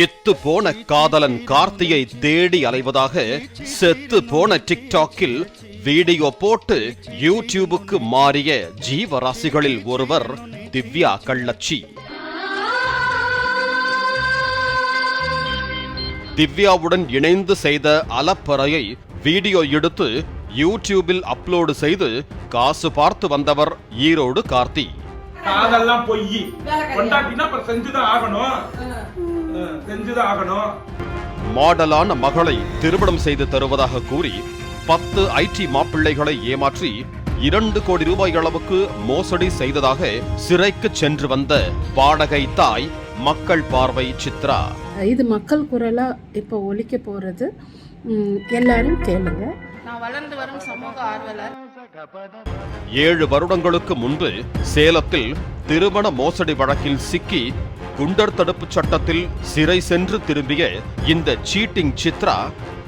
இத்து போன காதலன் கார்த்தியை தேடி அலைவதாக செத்து போன டிக்டாக்கில் வீடியோ போட்டு யூடியூபுக்கு மாறிய ஜீவராசிகளில் ஒருவர் திவ்யா கள்ளச்சி. திவ்யாவுடன் இணைந்து செய்த அலப்பறையை வீடியோ எடுத்து யூடியூபில் அப்லோடு செய்து காசு பார்த்து வந்தவர் ஈரோடு கார்த்தி. காதெல்லாம் பொய், கொண்டாட்டினா செஞ்சுதான் ஆகணும். மாடலான மகளை திருமணம் செய்து தருவதாக கூறி 10 ஐடி மாப்பிள்ளைகளை ஏமாற்றி 2 கோடி ரூபாய் அளவுக்கு மோசடி செய்ததாக சிறைக்கு சென்று வந்த வாடகை தாய் மக்கள் பார்வை சித்ரா. இது மக்கள் குரலா இப்ப ஒலிக்க போறது, எல்லாரும் கேளுங்க. நான் வளர்ந்து வரும் சமூக ஆர்வலர். 7 வருடங்களுக்கு முன்பு சேலத்தில் திருமண மோசடி வழக்கில் சிக்கி குண்டர் தடுப்பு சட்டத்தில் சிறை சென்று திரும்பிய இந்த சீட்டிங் சித்ரா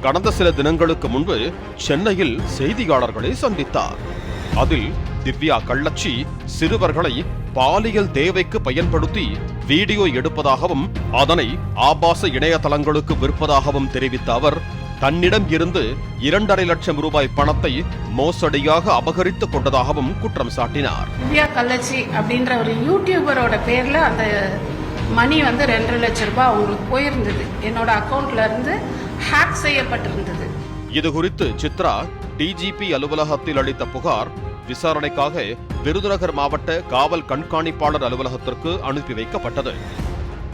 கடந்த சில தினங்களுக்கு முன்பு சென்னையில் செய்தியாளர்களை சந்தித்தார். அதில் திவ்யா கள்ளச்சி சிறுவர்களை பாலியல் தேவைக்கு பயன்படுத்தி வீடியோ எடுப்பதாகவும் அதனை ஆபாச இணையதளங்களுக்கு விற்பதாகவும் தெரிவித்த அவர் தன்னிடம் இருந்து 2.5 லட்சம் ரூபாய் பணத்தை மோசடியாக அபகரித்துக் கொண்டதாகவும் குற்றம் சாட்டினார். திவ்யா கள்ளச்சி அப்படின்ற ஒரு யூடியூபரோட பேர்ல அந்த மணி 2.5 லட்சம் ரூபாய் அவங்களுக்கு போயிருந்தது. என்னோட அக்கௌண்ட்ல இருந்து ஹேக் செய்யப்பட்டிருந்தது. இது குறித்து சித்ரா டிஜிபி அலுவலகத்தில் அளித்த புகார் விசாரணைக்காக விருதுநகர் மாவட்ட காவல் கண்காணிப்பாளர் அலுவலகத்திற்கு அனுப்பி வைக்கப்பட்டது.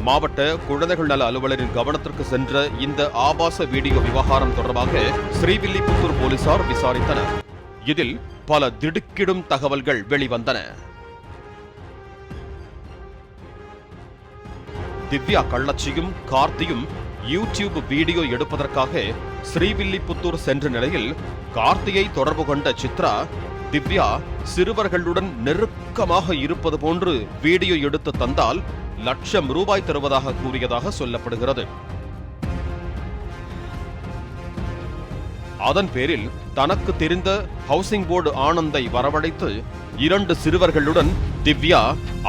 மாவட்ட குழந்தைகள் நல அலுவலரின் கவனத்திற்கு சென்ற இந்த ஆபாச வீடியோ விவகாரம் தொடர்பாக ஸ்ரீவில்லிபுத்தூர் போலீசார் விசாரித்தனர். இதில் பல திடுக்கிடும் தகவல்கள் வெளிவந்தன. திவ்யா கள்ளச்சியும் கார்த்தியும் யூடியூப் வீடியோ எடுப்பதற்காக ஸ்ரீவில்லிபுத்தூர் சென்ற நிலையில் கார்த்தியை தொடர்பு கொண்ட சித்ரா திவ்யா சிறுவர்களுடன் நெருக்கமாக இருப்பது போன்று வீடியோ எடுத்து தந்தால் லட்சம் ரூபாய் தருவதாக கூறியதாக சொல்லப்படுகிறது. அதன் பேரில் தனக்கு தெரிந்த ஹவுசிங் போர்டு ஆனந்தை வரவழைத்து 2 சிறுவர்களுடன் திவ்யா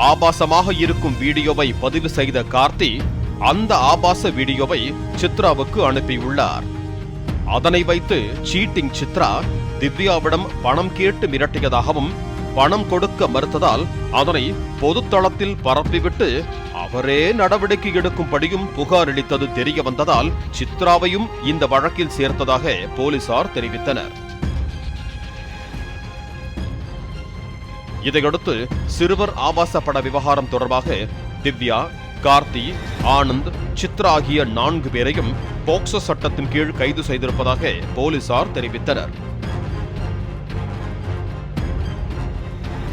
ஆபாசமாக இருக்கும் வீடியோவை பதிவு செய்த கார்த்தி அந்த ஆபாச வீடியோவை சித்ராவுக்கு அனுப்பியுள்ளார். அதனை வைத்து சீட்டிங் சித்ரா திவ்யாவிடம் பணம் கேட்டு மிரட்டியதாகவும் பணம் கொடுக்க மறுத்ததால் அதனை பொதுத்தளத்தில் பரப்பிவிட்டு அவரே நடவடிக்கை எடுக்கும்படியும் புகார் அளித்தது தெரிய வந்ததால் சித்ராவையும் இந்த வழக்கில் சேர்த்ததாக போலீசார் தெரிவித்தனர். இதையடுத்து சிறுவர் ஆபாச பட விவகாரம் தொடர்பாக திவ்யா, கார்த்தி, ஆனந்த், சித்ரா ஆகிய 4 பேரையும் போக்சோ சட்டத்தின் கீழ் கைது செய்திருப்பதாக போலீசார் தெரிவித்தனர்.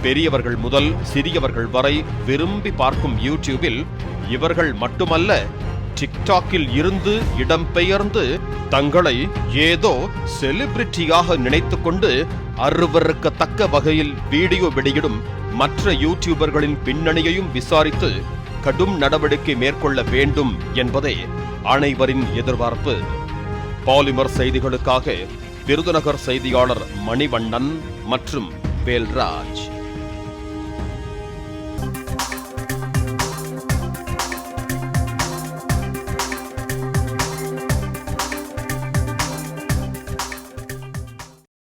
பெரியவர்கள் முதல் சிறியவர்கள் வரை விரும்பி பார்க்கும் யூடியூபில் இவர்கள் மட்டுமல்ல, டிக்டாக்கில் இருந்து இடம்பெயர்ந்து தங்களை ஏதோ செலிபிரிட்டியாக நினைத்துக் கொண்டு அருவருக்கத்தக்க வகையில் வீடியோ வெளியிடும் மற்ற யூடியூபர்களின் பின்னணியையும் விசாரித்து கடும் நடவடிக்கை மேற்கொள்ள வேண்டும் என்பதே அனைவரின் எதிர்பார்ப்பு. பாலிமர் செய்திகளுக்காக விருதுநகர் செய்தியாளர் மணிவண்ணன் மற்றும் வேல்ராஜ்.